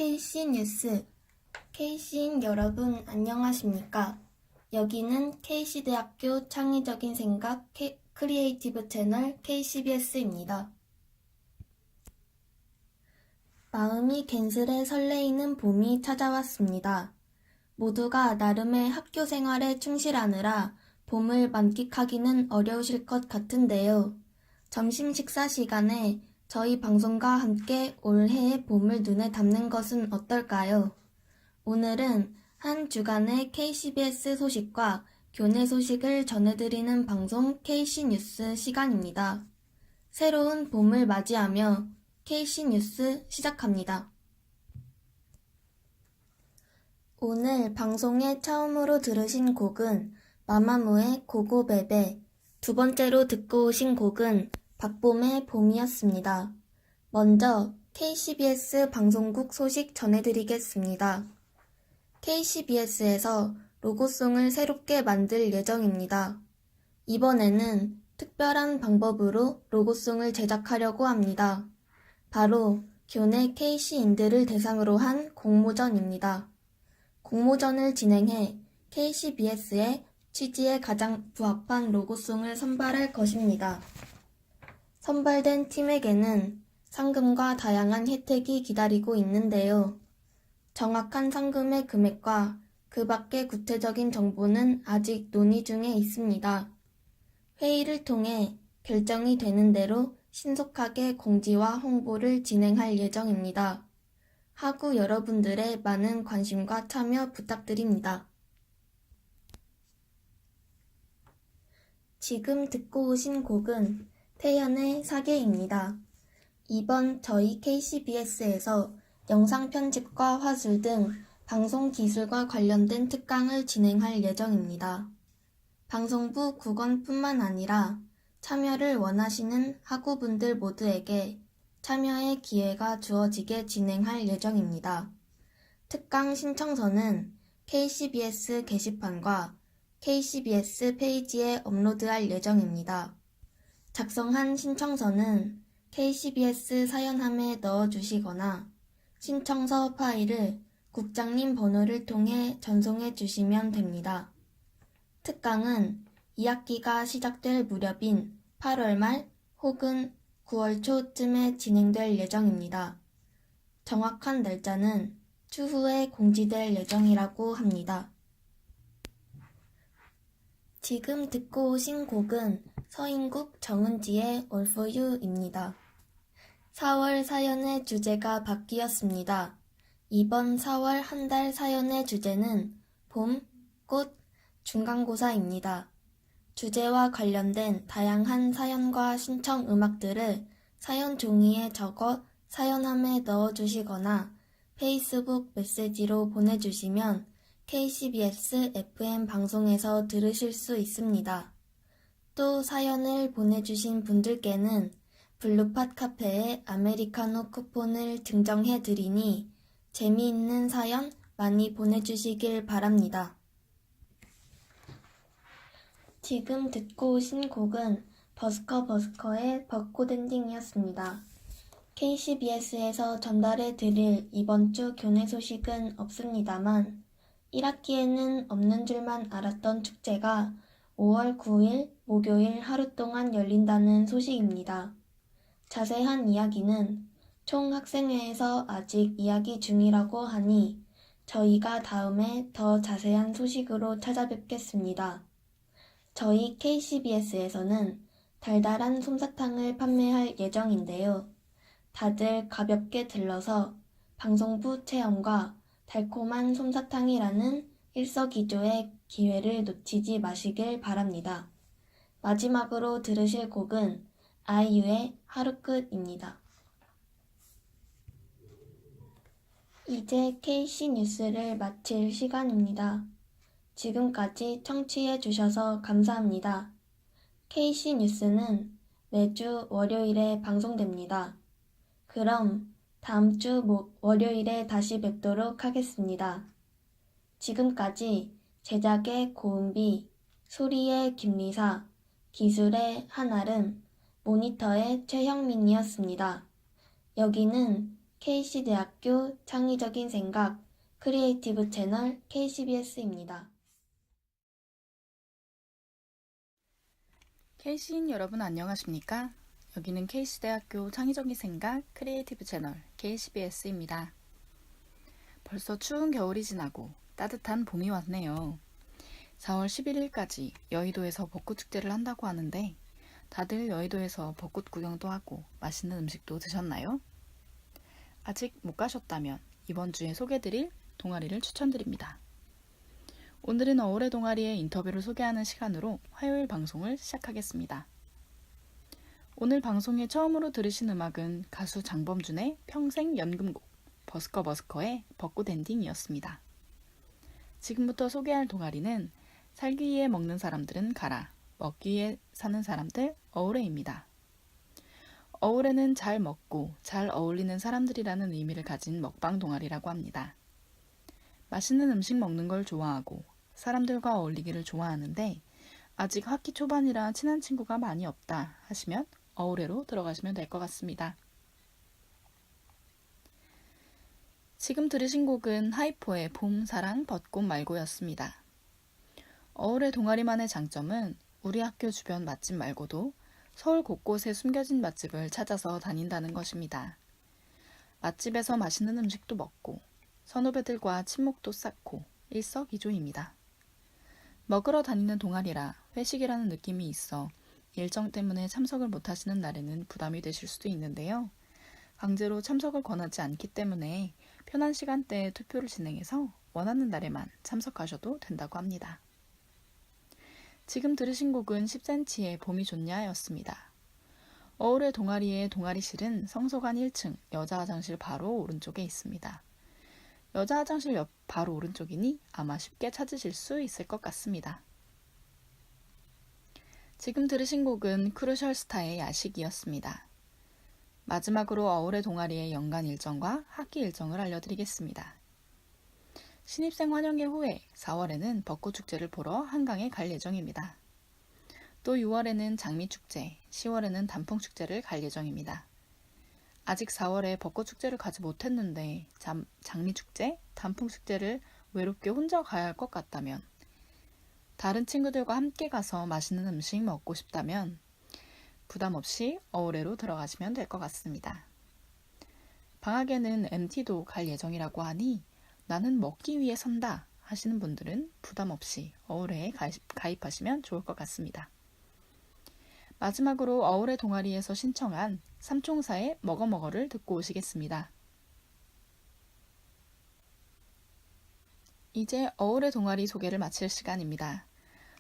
KC 뉴스, KC인 여러분 안녕하십니까? 여기는 KC대학교 창의적인 생각 크리에이티브 채널 KCBS입니다. 마음이 괜스레 설레이는 봄이 찾아왔습니다. 모두가 나름의 학교 생활에 충실하느라 봄을 만끽하기는 어려우실 것 같은데요. 점심 식사 시간에 저희 방송과 함께 올해의 봄을 눈에 담는 것은 어떨까요? 오늘은 한 주간의 KCBS 소식과 교내 소식을 전해드리는 방송 KC 뉴스 시간입니다. 새로운 봄을 맞이하며 KC 뉴스 시작합니다. 오늘 방송에 처음으로 들으신 곡은 마마무의 고고베베, 두 번째로 듣고 오신 곡은 박봄의 봄이었습니다. 먼저 KCBS 방송국 소식 전해드리겠습니다. KCBS에서 로고송을 새롭게 만들 예정입니다. 이번에는 특별한 방법으로 로고송을 제작하려고 합니다. 바로 교내 KC인들을 대상으로 한 공모전입니다. 공모전을 진행해 KCBS의 취지에 가장 부합한 로고송을 선발할 것입니다. 선발된 팀에게는 상금과 다양한 혜택이 기다리고 있는데요. 정확한 상금의 금액과 그 밖의 구체적인 정보는 아직 논의 중에 있습니다. 회의를 통해 결정이 되는 대로 신속하게 공지와 홍보를 진행할 예정입니다. 하구 여러분들의 많은 관심과 참여 부탁드립니다. 지금 듣고 오신 곡은 태연의 사계입니다. 이번 저희 KCBS에서 영상 편집과 화술 등 방송 기술과 관련된 특강을 진행할 예정입니다. 방송부 국원뿐만 아니라 참여를 원하시는 학우분들 모두에게 참여의 기회가 주어지게 진행할 예정입니다. 특강 신청서는 KCBS 게시판과 KCBS 페이지에 업로드할 예정입니다. 작성한 신청서는 KCBS 사연함에 넣어주시거나 신청서 파일을 국장님 번호를 통해 전송해 주시면 됩니다. 특강은 2학기가 시작될 무렵인 8월 말 혹은 9월 초쯤에 진행될 예정입니다. 정확한 날짜는 추후에 공지될 예정이라고 합니다. 지금 듣고 오신 곡은 서인국 정은지의 All For You입니다. 4월 사연의 주제가 바뀌었습니다. 이번 4월 한 달 사연의 주제는 봄, 꽃, 중간고사입니다. 주제와 관련된 다양한 사연과 신청 음악들을 사연 종이에 적어 사연함에 넣어주시거나 페이스북 메시지로 보내주시면 KCBS FM 방송에서 들으실 수 있습니다. 또 사연을 보내주신 분들께는 블루팟 카페에 아메리카노 쿠폰을 증정해 드리니 재미있는 사연 많이 보내주시길 바랍니다. 지금 듣고 오신 곡은 버스커의 벚꽃 엔딩이었습니다. KCBS에서 전달해 드릴 이번 주 교내 소식은 없습니다만 1학기에는 없는 줄만 알았던 축제가 5월 9일 목요일 하루 동안 열린다는 소식입니다. 자세한 이야기는 총학생회에서 아직 이야기 중이라고 하니 저희가 다음에 더 자세한 소식으로 찾아뵙겠습니다. 저희 KCBS에서는 달달한 솜사탕을 판매할 예정인데요. 다들 가볍게 들러서 방송부 체험과 달콤한 솜사탕이라는 일석이조의 기회를 놓치지 마시길 바랍니다. 마지막으로 들으실 곡은 아이유의 하루 끝입니다. 이제 KC 뉴스를 마칠 시간입니다. 지금까지 청취해 주셔서 감사합니다. KC 뉴스는 매주 월요일에 방송됩니다. 그럼 다음 주 월요일에 다시 뵙도록 하겠습니다. 지금까지 제작의 고은비, 소리의 김리사, 기술의 한아름, 모니터의 최형민이었습니다. 여기는 KC대학교 창의적인 생각 크리에이티브 채널 KCBS입니다. KC인 여러분 안녕하십니까? 여기는 KC대학교 창의적인 생각 크리에이티브 채널 KCBS입니다. 벌써 추운 겨울이 지나고 따뜻한 봄이 왔네요. 4월 11일까지 여의도에서 벚꽃축제를 한다고 하는데 다들 여의도에서 벚꽃 구경도 하고 맛있는 음식도 드셨나요? 아직 못 가셨다면 이번 주에 소개드릴 동아리를 추천드립니다. 오늘은 어울의 동아리의 인터뷰를 소개하는 시간으로 화요일 방송을 시작하겠습니다. 오늘 방송에 처음으로 들으신 음악은 가수 장범준의 평생 연금곡 버스커 버스커의 벚꽃 엔딩이었습니다. 지금부터 소개할 동아리는 살기 위해 먹는 사람들은 가라, 먹기 위해 사는 사람들 어울에입니다. 어울에는 잘 먹고 잘 어울리는 사람들이라는 의미를 가진 먹방 동아리라고 합니다. 맛있는 음식 먹는 걸 좋아하고 사람들과 어울리기를 좋아하는데 아직 학기 초반이라 친한 친구가 많이 없다 하시면 어울에로 들어가시면 될 것 같습니다. 지금 들으신 곡은 하이포의 봄, 사랑, 벚꽃 말고였습니다. 어울의 동아리만의 장점은 우리 학교 주변 맛집 말고도 서울 곳곳에 숨겨진 맛집을 찾아서 다닌다는 것입니다. 맛집에서 맛있는 음식도 먹고 선후배들과 친목도 쌓고 일석이조입니다. 먹으러 다니는 동아리라 회식이라는 느낌이 있어 일정 때문에 참석을 못하시는 날에는 부담이 되실 수도 있는데요. 강제로 참석을 권하지 않기 때문에 편한 시간대에 투표를 진행해서 원하는 날에만 참석하셔도 된다고 합니다. 지금 들으신 곡은 10cm의 봄이 좋냐 였습니다. 어울의 동아리의 동아리실은 성서관 1층 여자 화장실 바로 오른쪽에 있습니다. 여자 화장실 옆 바로 오른쪽이니 아마 쉽게 찾으실 수 있을 것 같습니다. 지금 들으신 곡은 크루셜스타의 야식이었습니다. 마지막으로 어울의 동아리의 연간 일정과 학기 일정을 알려드리겠습니다. 신입생 환영회 후에 4월에는 벚꽃축제를 보러 한강에 갈 예정입니다. 또 6월에는 장미축제, 10월에는 단풍축제를 갈 예정입니다. 아직 4월에 벚꽃축제를 가지 못했는데 장미축제, 단풍축제를 외롭게 혼자 가야 할 것 같다면 다른 친구들과 함께 가서 맛있는 음식 먹고 싶다면 부담 없이 어울에로 들어가시면 될 것 같습니다. 방학에는 MT도 갈 예정이라고 하니 나는 먹기 위해 산다 하시는 분들은 부담 없이 어울에에 가입하시면 좋을 것 같습니다. 마지막으로 어울의 동아리에서 신청한 삼총사의 먹어먹어를 듣고 오시겠습니다. 이제 어울의 동아리 소개를 마칠 시간입니다.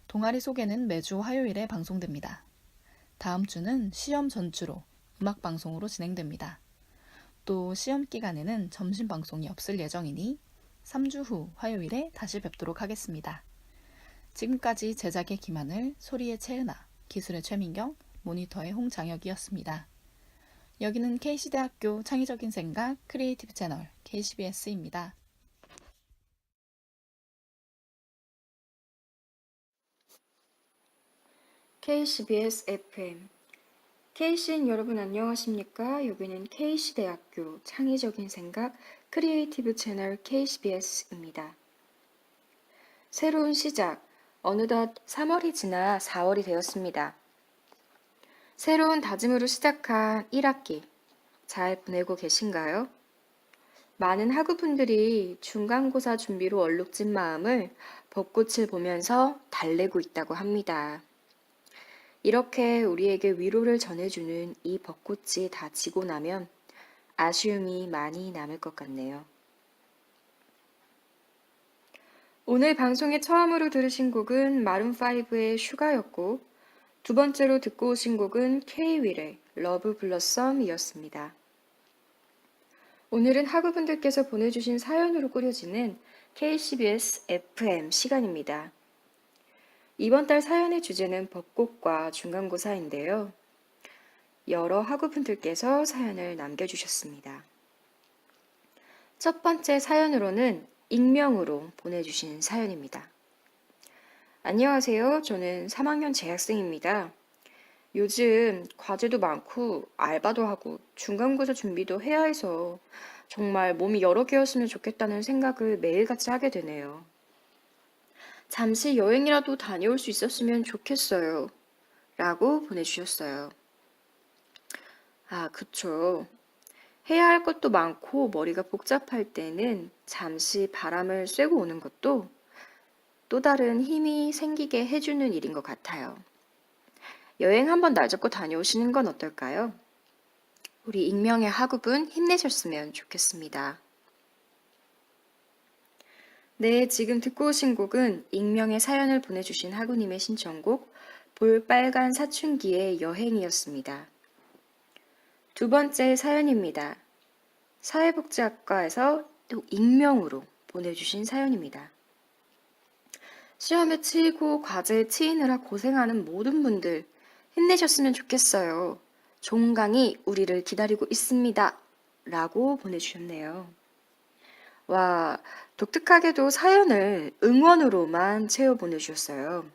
동아리 소개는 매주 화요일에 방송됩니다. 다음 주는 시험 전주로 음악방송으로 진행됩니다. 또 시험 기간에는 점심 방송이 없을 예정이니 3주 후 화요일에 다시 뵙도록 하겠습니다. 지금까지 제작의 김하늘, 소리의 최은아, 기술의 최민경, 모니터의 홍장혁이었습니다. 여기는 KC대학교 창의적인 생각 크리에이티브 채널 KCBS입니다. KCBS FM KC인 여러분 안녕하십니까? 여기는 KC대학교 창의적인 생각 크리에이티브 채널 KCBS입니다. 새로운 시작, 어느덧 3월이 지나 4월이 되었습니다. 새로운 다짐으로 시작한 1학기, 잘 보내고 계신가요? 많은 학우분들이 중간고사 준비로 얼룩진 마음을 벚꽃을 보면서 달래고 있다고 합니다. 이렇게 우리에게 위로를 전해주는 이 벚꽃이 다 지고 나면 아쉬움이 많이 남을 것 같네요. 오늘 방송에 처음으로 들으신 곡은 마룬5의 슈가였고 두 번째로 듣고 오신 곡은 K-윌의 러브 블러썸이었습니다. 오늘은 학우분들께서 보내주신 사연으로 꾸려지는 KCBS FM 시간입니다. 이번 달 사연의 주제는 벚꽃과 중간고사인데요. 여러 학우분들께서 사연을 남겨주셨습니다. 첫 번째 사연으로는 익명으로 보내주신 사연입니다. 안녕하세요. 저는 3학년 재학생입니다. 요즘 과제도 많고 알바도 하고 중간고사 준비도 해야 해서 정말 몸이 여러 개였으면 좋겠다는 생각을 매일같이 하게 되네요. 잠시 여행이라도 다녀올 수 있었으면 좋겠어요. 라고 보내주셨어요. 아, 그쵸. 해야 할 것도 많고 머리가 복잡할 때는 잠시 바람을 쐬고 오는 것도 또 다른 힘이 생기게 해주는 일인 것 같아요. 여행 한번 날 잡고 다녀오시는 건 어떨까요? 우리 익명의 학우분 힘내셨으면 좋겠습니다. 네, 지금 듣고 오신 곡은 익명의 사연을 보내주신 학우님의 신청곡 볼빨간 사춘기의 여행이었습니다. 두 번째 사연입니다. 사회복지학과에서 또 익명으로 보내주신 사연입니다. 시험에 치이고 과제에 치이느라 고생하는 모든 분들 힘내셨으면 좋겠어요. 종강이 우리를 기다리고 있습니다. 라고 보내주셨네요. 와, 독특하게도 사연을 응원으로만 채워 보내주셨어요.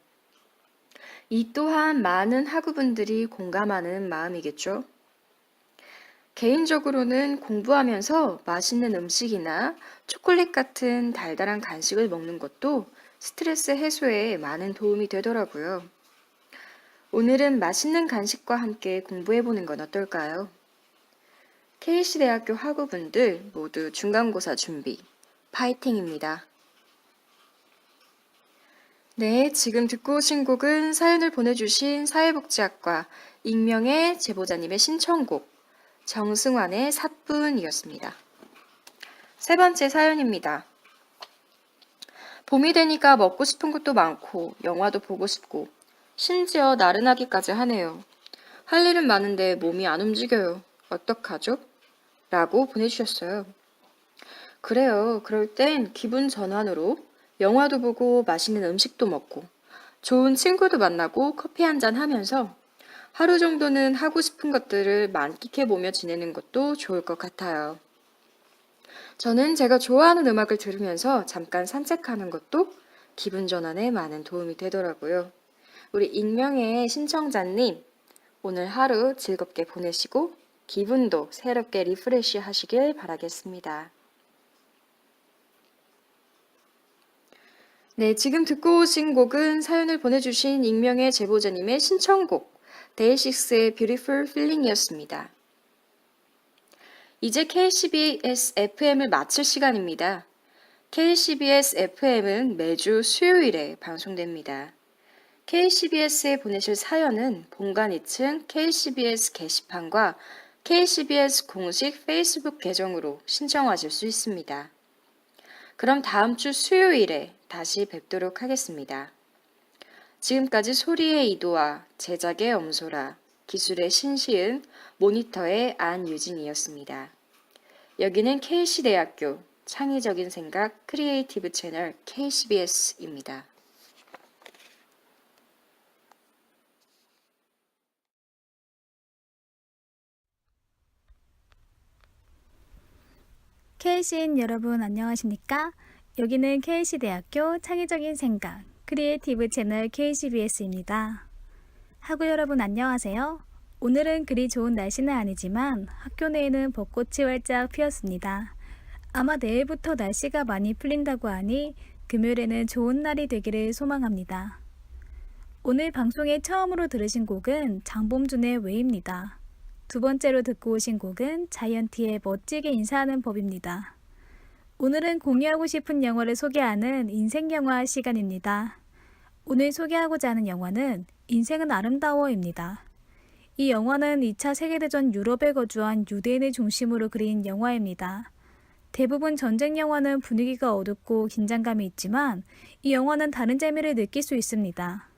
이 또한 많은 학우분들이 공감하는 마음이겠죠? 개인적으로는 공부하면서 맛있는 음식이나 초콜릿 같은 달달한 간식을 먹는 것도 스트레스 해소에 많은 도움이 되더라고요. 오늘은 맛있는 간식과 함께 공부해보는 건 어떨까요? KC대학교 학우분들 모두 중간고사 준비 파이팅입니다. 네, 지금 듣고 오신 곡은 사연을 보내주신 사회복지학과 익명의 제보자님의 신청곡 정승환의 사뿐이었습니다. 세 번째 사연입니다. 봄이 되니까 먹고 싶은 것도 많고 영화도 보고 싶고 심지어 나른하기까지 하네요. 할 일은 많은데 몸이 안 움직여요. 어떡하죠? 라고 보내주셨어요. 그래요. 그럴 땐 기분 전환으로 영화도 보고 맛있는 음식도 먹고 좋은 친구도 만나고 커피 한잔 하면서 하루 정도는 하고 싶은 것들을 만끽해보며 지내는 것도 좋을 것 같아요. 저는 제가 좋아하는 음악을 들으면서 잠깐 산책하는 것도 기분 전환에 많은 도움이 되더라고요. 우리 익명의 신청자님, 오늘 하루 즐겁게 보내시고 기분도 새롭게 리프레시 하시길 바라겠습니다. 네, 지금 듣고 오신 곡은 사연을 보내주신 익명의 제보자님의 신청곡 데이식스의 Beautiful Feeling이었습니다. 이제 KCBS FM을 마칠 시간입니다. KCBS FM은 매주 수요일에 방송됩니다. KCBS에 보내실 사연은 본관 2층 KCBS 게시판과 KCBS 공식 페이스북 계정으로 신청하실 수 있습니다. 그럼 다음 주 수요일에 다시 뵙도록 하겠습니다. 지금까지 소리의 이도와 제작의 엄소라, 기술의 신시은, 모니터의 안유진이었습니다. 여기는 KC대학교 창의적인 생각 크리에이티브 채널 KCBS입니다. KC인 여러분 안녕하십니까? 여기는 KC대학교 창의적인 생각 크리에이티브 채널 KCBS입니다. 학우 여러분 안녕하세요. 오늘은 그리 좋은 날씨는 아니지만 학교 내에는 벚꽃이 활짝 피었습니다. 아마 내일부터 날씨가 많이 풀린다고 하니 금요일에는 좋은 날이 되기를 소망합니다. 오늘 방송에 처음으로 들으신 곡은 장범준의 왜입니다. 두 번째로 듣고 오신 곡은 자이언티의 멋지게 인사하는 법입니다. 오늘은 공유하고 싶은 영화를 소개하는 인생영화 시간입니다. 오늘 소개하고자 하는 영화는 인생은 아름다워입니다. 이 영화는 2차 세계대전 유럽에 거주한 유대인을 중심으로 그린 영화입니다. 대부분 전쟁 영화는 분위기가 어둡고 긴장감이 있지만 이 영화는 다른 재미를 느낄 수 있습니다.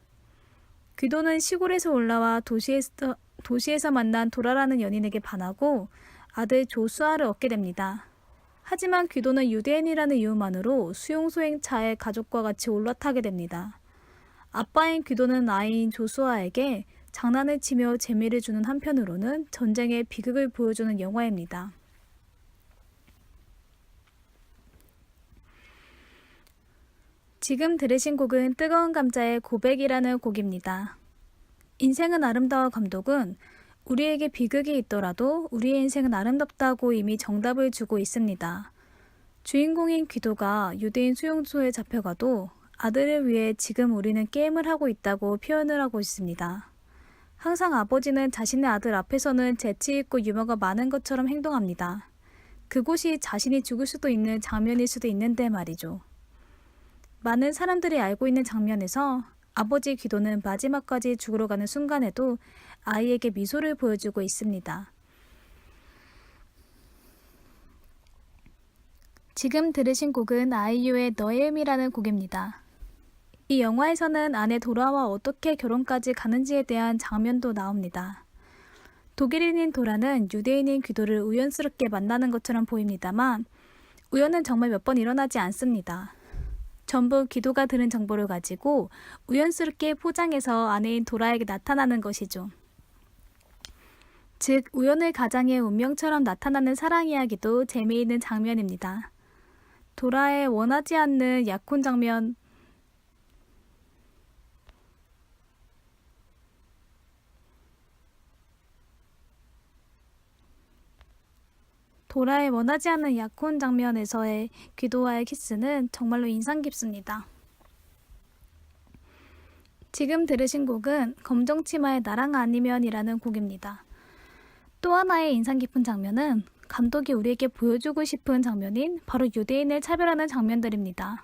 귀도는 시골에서 올라와 도시에서 만난 도라라는 연인에게 반하고 아들 조수아를 얻게 됩니다. 하지만 귀도는 유대인이라는 이유만으로 수용소행차에 가족과 같이 올라타게 됩니다. 아빠인 귀도는 아이인 조수아에게 장난을 치며 재미를 주는 한편으로는 전쟁의 비극을 보여주는 영화입니다. 지금 들으신 곡은 뜨거운 감자의 고백이라는 곡입니다. 인생은 아름다워 감독은 우리에게 비극이 있더라도 우리의 인생은 아름답다고 이미 정답을 주고 있습니다. 주인공인 귀도가 유대인 수용소에 잡혀가도 아들을 위해 지금 우리는 게임을 하고 있다고 표현을 하고 있습니다. 항상 아버지는 자신의 아들 앞에서는 재치있고 유머가 많은 것처럼 행동합니다. 그곳이 자신이 죽을 수도 있는 장면일 수도 있는데 말이죠. 많은 사람들이 알고 있는 장면에서 아버지 귀도는 마지막까지 죽으러 가는 순간에도 아이에게 미소를 보여주고 있습니다. 지금 들으신 곡은 아이유의 너의 의미라는 곡입니다. 이 영화에서는 아내 도라와 어떻게 결혼까지 가는지에 대한 장면도 나옵니다. 독일인인 도라는 유대인인 귀도를 우연스럽게 만나는 것처럼 보입니다만 우연은 정말 몇 번 일어나지 않습니다. 전부 귀도가 들은 정보를 가지고 우연스럽게 포장해서 아내인 도라에게 나타나는 것이죠. 즉, 우연을 가장해 운명처럼 나타나는 사랑 이야기도 재미있는 장면입니다. 도라의 원하지 않는 약혼 장면, 도라의 원하지 않는 약혼 장면에서의 귀도와의 키스는 정말로 인상 깊습니다. 지금 들으신 곡은 검정치마의 나랑 아니면이라는 곡입니다. 또 하나의 인상 깊은 장면은 감독이 우리에게 보여주고 싶은 장면인 바로 유대인을 차별하는 장면들입니다.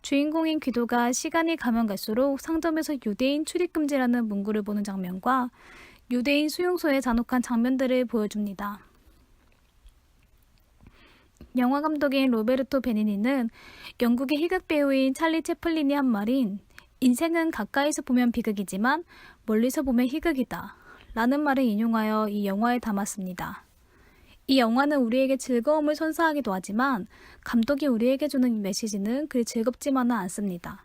주인공인 귀도가 시간이 가면 갈수록 상점에서 유대인 출입금지라는 문구를 보는 장면과 유대인 수용소의 잔혹한 장면들을 보여줍니다. 영화 감독인 로베르토 베니니는 영국의 희극 배우인 찰리 채플린이 한 말인 인생은 가까이서 보면 비극이지만 멀리서 보면 희극이다 라는 말을 인용하여 이 영화에 담았습니다. 이 영화는 우리에게 즐거움을 선사하기도 하지만 감독이 우리에게 주는 메시지는 그리 즐겁지만은 않습니다.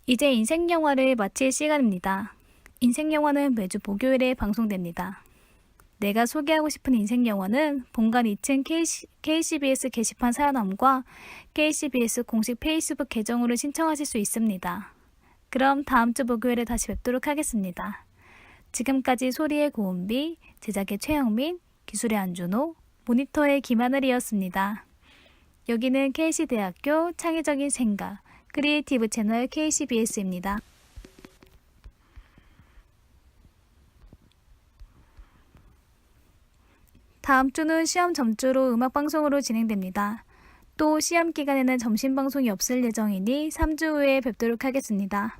이제 인생 영화를 마칠 시간입니다. 인생 영화는 매주 목요일에 방송됩니다. 내가 소개하고 싶은 인생 영화는 본관 2층 KCBS 게시판 사연함과 KCBS 공식 페이스북 계정으로 신청하실 수 있습니다. 그럼 다음 주 목요일에 다시 뵙도록 하겠습니다. 지금까지 소리의 고은비, 제작의 최영민, 기술의 안준호, 모니터의 김하늘이었습니다. 여기는 KC대학교 창의적인 생각 크리에이티브 채널 KCBS입니다. 다음 주는 시험 점주로 음악방송으로 진행됩니다. 또 시험 기간에는 점심방송이 없을 예정이니 3주 후에 뵙도록 하겠습니다.